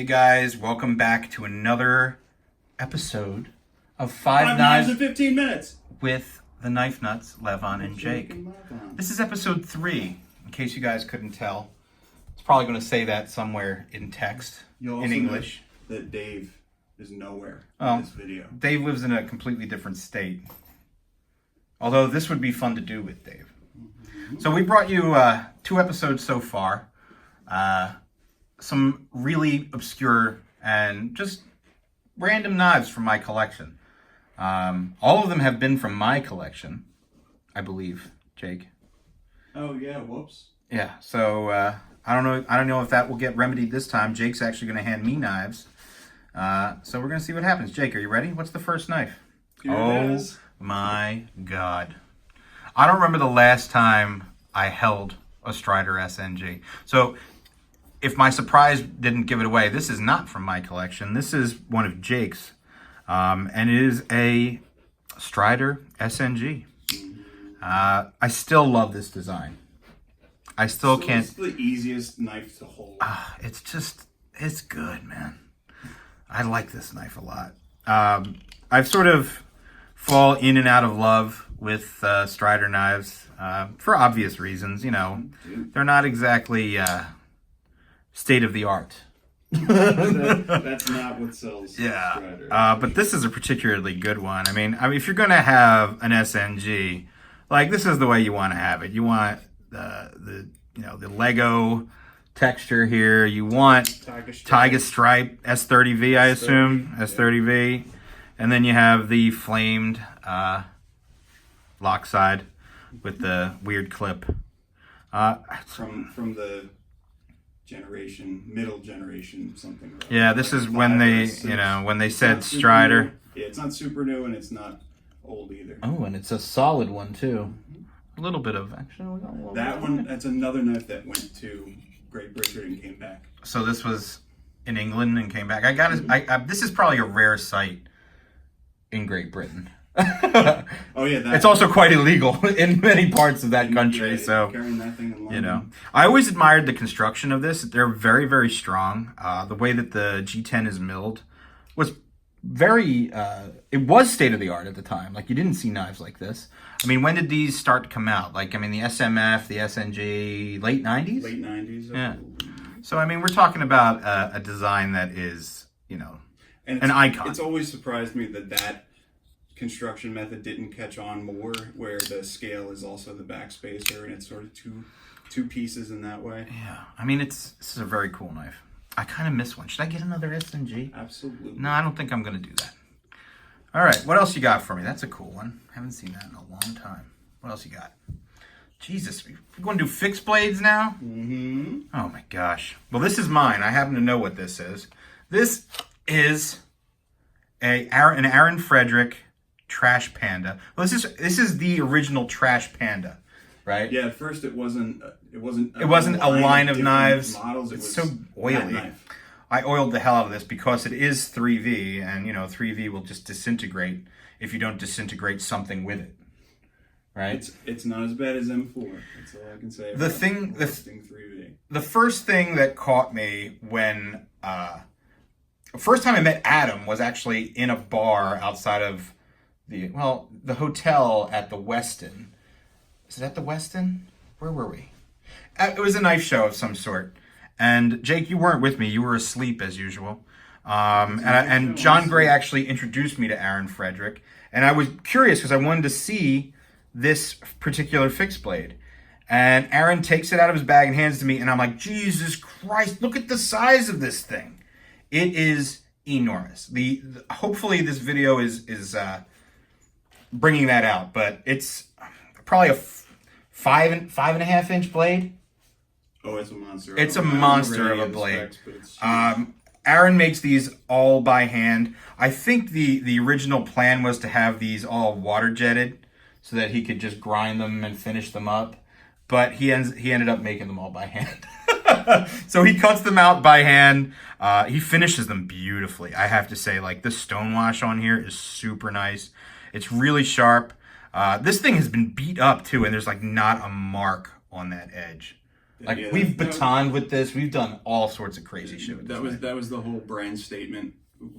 Hey guys, welcome back to another episode of Five Knives in 15 minutes with the Knife Nuts, Levon and Jake. This is episode 3, in case you guys couldn't tell. It's probably going to say that somewhere in text, in English. That Dave is nowhere in this video. Dave lives in a completely different state. Although this would be fun to do with Dave. So we brought you 2 episodes so far. Some really obscure and just random knives from my collection. All of them have been from my collection, I believe, Jake. Oh yeah, whoops. Yeah, so I don't know if that will get remedied this time. Jake's actually going to hand me knives. So we're going to see what happens. Jake, are you ready? What's the first knife? Here it is. My God. I don't remember the last time I held a Strider SNG. So if my surprise didn't give it away, this is not from my collection. This is one of Jake's. And it is a Strider SNG. I still love this design. I still can't. It's the easiest knife to hold. It's good, man. I like this knife a lot. I've sort of fall in and out of love with Strider knives for obvious reasons. You know, they're not exactly state of the art. That's not what sells. Yeah, Strider. but this is a particularly good one. I mean, if you're gonna have an SNG, like this is the way you want to have it. You want the Lego texture here. You want Tighe stripe S30V, I assume S30V, and then you have the flamed lock side with the weird clip. From the middle generation, something. Yeah, this is when they said Strider. Yeah, it's not super new and it's not old either. Oh, and it's a solid one too. A little bit of actually. That's another knife that went to Great Britain and came back. So this was in England and came back. This is probably a rare sight in Great Britain. Oh yeah, it's also quite illegal in many parts of that country. So carrying that thing in London. I always admired the construction of this. They're very, very strong. The way that the G10 is milled was very. It was state of the art at the time. Like you didn't see knives like this. I mean, when did these start to come out? Like, I mean, the SMF, the SNG, late 90s? Late 90s. Yeah. So, I mean, we're talking about a design that is, an icon. It's always surprised me that construction method didn't catch on more, where the scale is also the backspacer, and it's sort of two pieces in that way. Yeah. I mean, this is a very cool knife. I kind of miss one. Should I get another SNG? Absolutely. No, I don't think I'm going to do that. All right, what else you got for me? That's a cool one. Haven't seen that in a long time. What else you got? Jesus, we're going to do fixed blades now? Mm-hmm. Oh my gosh. Well, this is mine. I happen to know what this is. This is an Aaron Frederick trash Panda. Well, this is the original trash Panda, right? Yeah, at first it wasn't a line of knives. Models. It's so oily. I oiled the hell out of this because it is 3V, and 3V will just disintegrate if you don't disintegrate something with it, right? It's not as bad as M4. That's all I can say. The 3V. The first thing that caught me when first time I met Adam was actually in a bar outside of the hotel at the Westin. Is it at the Westin? Where were we? It was a knife show of some sort. And Jake, you weren't with me. You were asleep as usual. And John Gray actually introduced me to Aaron Frederick. And I was curious because I wanted to see this particular fixed blade. And Aaron takes it out of his bag and hands it to me. And I'm like, Jesus Christ, look at the size of this thing. It is enormous. Hopefully this video is bringing that out. But it's probably a 5.5 inch blade. Oh, it's a monster. It's a monster of a blade. Aaron makes these all by hand. I think the original plan was to have these all water jetted so that he could just grind them and finish them up. But he ended up making them all by hand. So he cuts them out by hand. He finishes them beautifully. I have to say, like, the stonewash on here is super nice. It's really sharp. This thing has been beat up too, and there's like not a mark on that edge. Like Yeah, we've batoned with this. We've done all sorts of crazy shit with this. That was the whole brand statement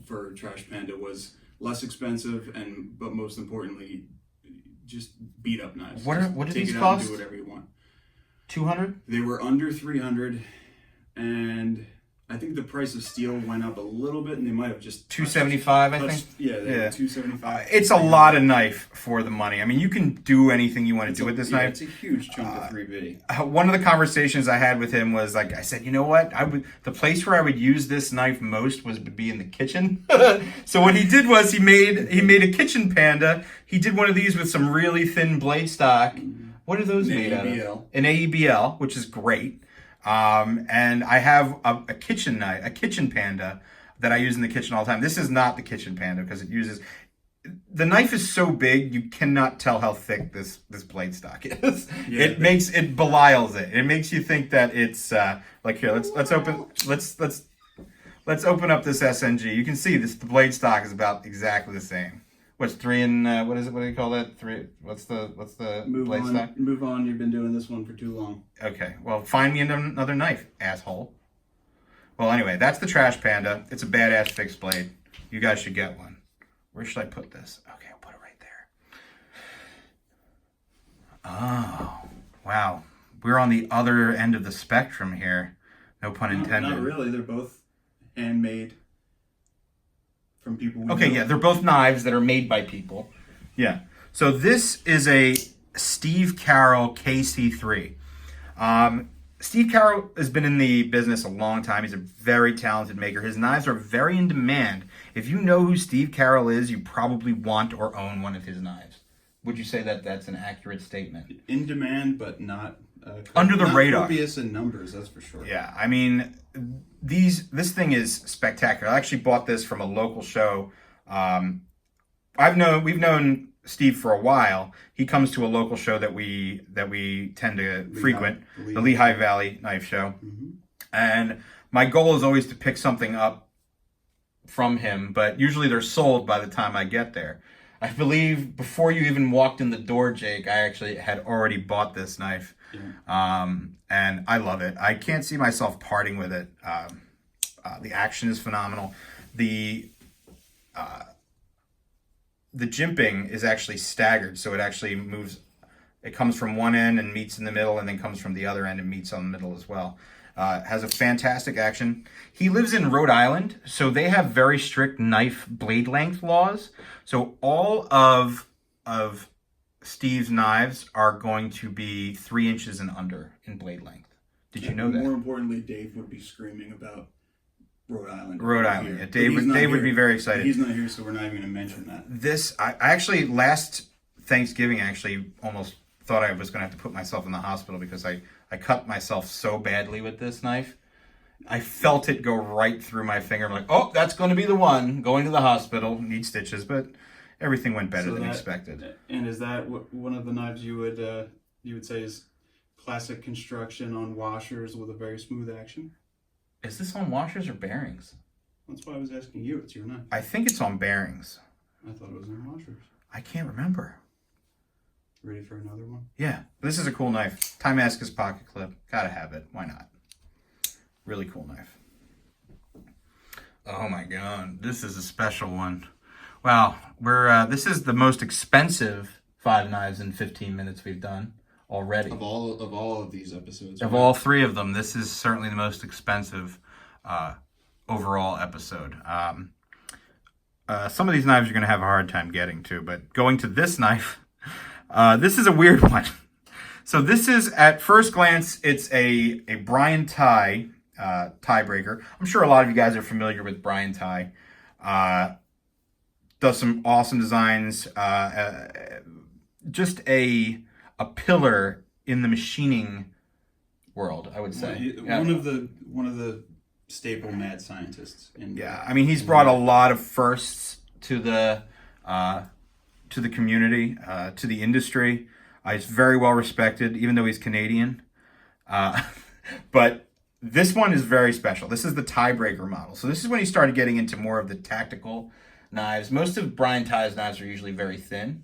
for Trash Panda was less expensive but most importantly, just beat up knives. What did Take these it out cost? and do whatever you want. 200? They were under 300, and I think the price of steel went up a little bit, and they might have just 275. I think. Yeah, they were 275. It's a lot of knife for the money. I mean, you can do anything you want to do with this knife. It's a huge chunk of 3B. One of the conversations I had with him was like, I said, you know what? The place where I would use this knife most was to be in the kitchen. So what he did was he made a kitchen Panda. He did one of these with some really thin blade stock. What are those made out of? An AEBL, which is great. And I have a kitchen knife, a kitchen Panda that I use in the kitchen all the time. This is not the kitchen Panda because the knife is so big you cannot tell how thick this blade stock is. Yeah, it belies it. It makes you think that it's like here. Let's open up this SNG. You can see the blade stock is about exactly the same. What's 3 and what is it? What do you call that? 3. What's the blade stock? Move on. You've been doing this one for too long. Okay. Well, find me another knife, asshole. Well, anyway, that's the Trash Panda. It's a badass fixed blade. You guys should get one. Where should I put this? Okay, I'll put it right there. Oh, wow. We're on the other end of the spectrum here. No pun intended. Not really. They're both handmade. From people. Yeah, they're both knives that are made by people. Yeah. So this is a Steve Karroll KC3. Steve Karroll has been in the business a long time. He's a very talented maker. His knives are very in demand. If you know who Steve Karroll is, you probably want or own one of his knives. Would you say that that's an accurate statement? In demand, but not under the radar. Copious in numbers, that's for sure. Yeah, I mean, this thing is spectacular. I actually bought this from a local show. We've known Steve for a while. He comes to a local show that we tend to frequent, the Lehigh Valley Knife Show. Mm-hmm. And my goal is always to pick something up from him, but usually they're sold by the time I get there. I believe before you even walked in the door, Jake, I actually had already bought this knife. Yeah. And I love it. I can't see myself parting with it. The action is phenomenal. The jimping is actually staggered, so it actually moves. It comes from one end and meets in the middle, and then comes from the other end and meets on the middle as well. Has a fantastic action. He lives in Rhode Island, so they have very strict knife blade length laws. So all of Steve's knives are going to be 3 inches and under in blade length. Did you know that? More importantly, Dave would be screaming about Rhode Island. Rhode Island. Yeah, Dave would be very excited. He's not here, so we're not even going to mention that. I actually, last Thanksgiving, I actually almost thought I was going to have to put myself in the hospital because I cut myself so badly with this knife. I felt it go right through my finger. I'm like, oh, that's going to be the one. Going to the hospital. Need stitches, but everything went better than expected. And is that one of the knives you would say is classic construction on washers with a very smooth action? Is this on washers or bearings? That's why I was asking you. It's your knife. I think it's on bearings. I thought it was on washers. I can't remember. Ready for another one? Yeah, this is a cool knife. Timascus pocket clip. Gotta have it. Why not? Really cool knife. Oh my god, this is a special one. Wow, this is the most expensive 5 knives in 15 minutes we've done already. Of all of these episodes. Of all 3 of them, this is certainly the most expensive overall episode. Some of these knives you're going to have a hard time getting to, but going to this knife, this is a weird one. So this is, at first glance, it's a Brian Tighe Tiebreaker. I'm sure a lot of you guys are familiar with Brian Tighe. Does some awesome designs. Just a pillar in the machining world, I would say. One of the staple mad scientists. I mean, he's brought a lot of firsts to the community, to the industry. He's very well respected, even though he's Canadian. But this one is very special. This is the Tiebreaker model. So this is when he started getting into more of the tactical knives. Most of Brian Tighe's knives are usually very thin,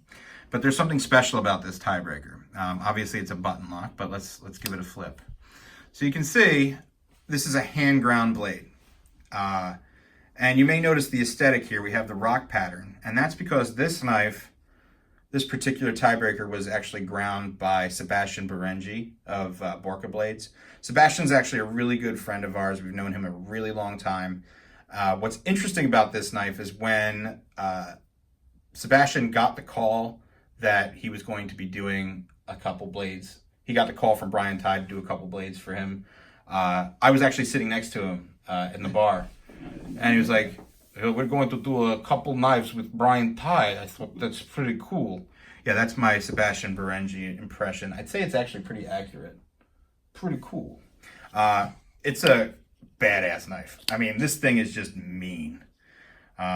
but there's something special about this Tiebreaker. Obviously, it's a button lock, but let's give it a flip. So you can see this is a hand ground blade. And you may notice the aesthetic here. We have the rock pattern, and that's because this knife, this particular Tiebreaker, was actually ground by Sebastian Berengi of Borka Blades. Sebastian's actually a really good friend of ours. We've known him a really long time. What's interesting about this knife is when Sebastian got the call that he was going to be doing a couple blades. He got the call from Brian Tighe to do a couple blades for him. I was actually sitting next to him in the bar. And he was like, we're going to do a couple knives with Brian Tighe. I thought that's pretty cool. Yeah, that's my Sebastian Berengi impression. I'd say it's actually pretty accurate. Pretty cool. It's a badass knife. I mean, this thing is just mean.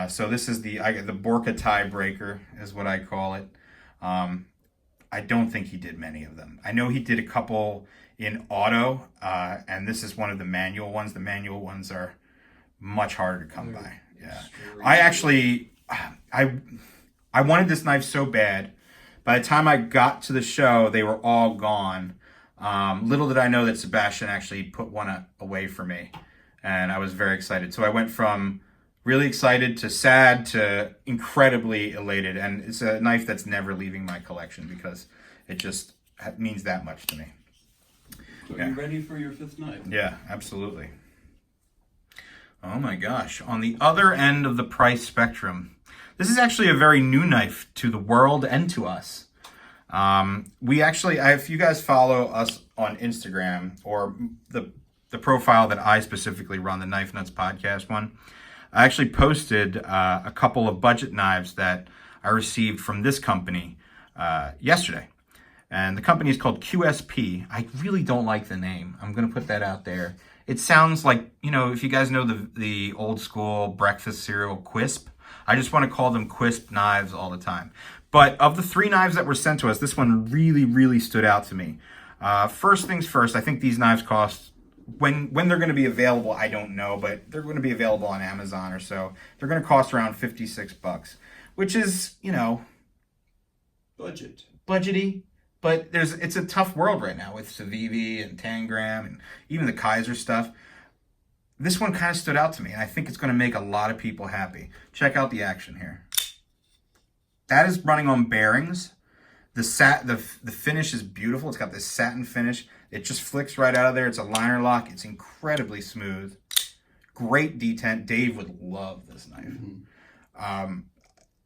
So this is the Borka Tiebreaker is what I call it. I don't think he did many of them. I know he did a couple in auto, and this is one of the manual ones. The manual ones are much harder to come by. Yeah, I actually, I wanted this knife so bad. By the time I got to the show, they were all gone. Little did I know that Sebastian actually put one away for me, and I was very excited. So I went from really excited to sad to incredibly elated, and it's a knife that's never leaving my collection because it just means that much to me. So are you ready for your 5th knife? Yeah, absolutely. Oh my gosh. On the other end of the price spectrum, this is actually a very new knife to the world and to us. If you guys follow us on Instagram or the profile that I specifically run, the Knife Nuts podcast one, I actually posted a couple of budget knives that I received from this company yesterday. And the company is called QSP. I really don't like the name. I'm going to put that out there. It sounds like, if you guys know the old school breakfast cereal Quisp, I just want to call them Quisp knives all the time. But of the 3 knives that were sent to us, this one really, really stood out to me. First things first, I think these knives cost, when they're going to be available, I don't know, but they're going to be available on Amazon or so. They're going to cost around $56, which is, budgety. But it's a tough world right now with Civivi and Tangram and even the Kaiser stuff. This one kind of stood out to me, and I think it's going to make a lot of people happy. Check out the action here. That is running on bearings. The finish is beautiful. It's got this satin finish. It just flicks right out of there. It's a liner lock. It's incredibly smooth. Great detent. Dave would love this knife. Mm-hmm.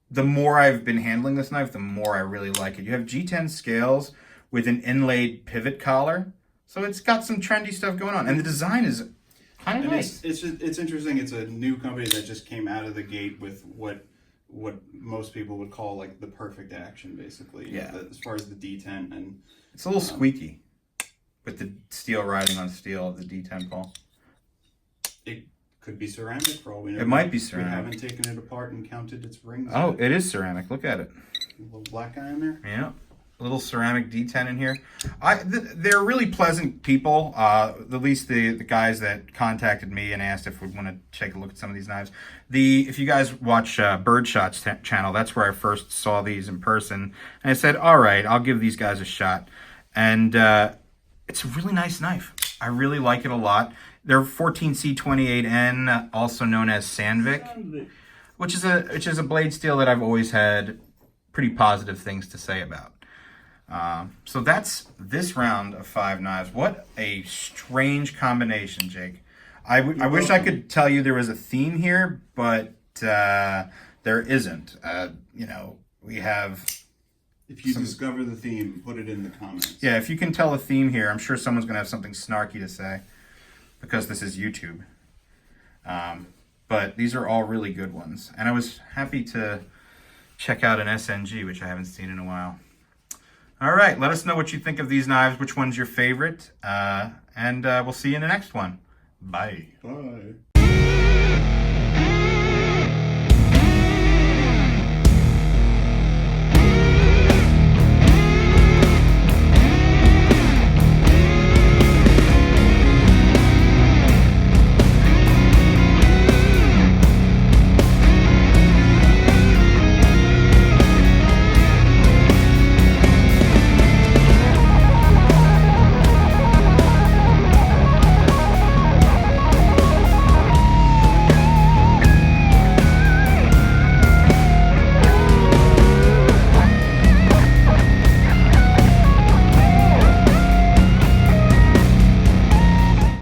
The more I've been handling this knife, the more I really like it. You have G10 scales with an inlaid pivot collar. So it's got some trendy stuff going on. And the design is kind of nice. It's interesting. It's a new company that just came out of the gate with what most people would call like the perfect action, basically. Yeah. As far as the D10. And it's a little squeaky with the steel riding on steel of the D10 ball. It could be ceramic for all we know. It might be ceramic. We haven't taken it apart and counted its rings. Oh, it is ceramic. Look at it. A little black guy in there. Yeah. A little ceramic D10 in here. They're really pleasant people. At least the guys that contacted me and asked if we'd want to take a look at some of these knives. If you guys watch Birdshot's channel, that's where I first saw these in person. And I said, all right, I'll give these guys a shot. And it's a really nice knife. I really like it a lot. They're 14C28N, also known as Sandvik, which is a blade steel that I've always had pretty positive things to say about. So that's this round of 5 knives. What a strange combination, Jake. I wish I could tell you there was a theme here, but there isn't. We have... If you discover the theme, put it in the comments. Yeah, if you can tell a theme here, I'm sure someone's going to have something snarky to say because this is YouTube. But these are all really good ones. And I was happy to check out an SNG, which I haven't seen in a while. All right, let us know what you think of these knives, which one's your favorite, and we'll see you in the next one. Bye. Bye.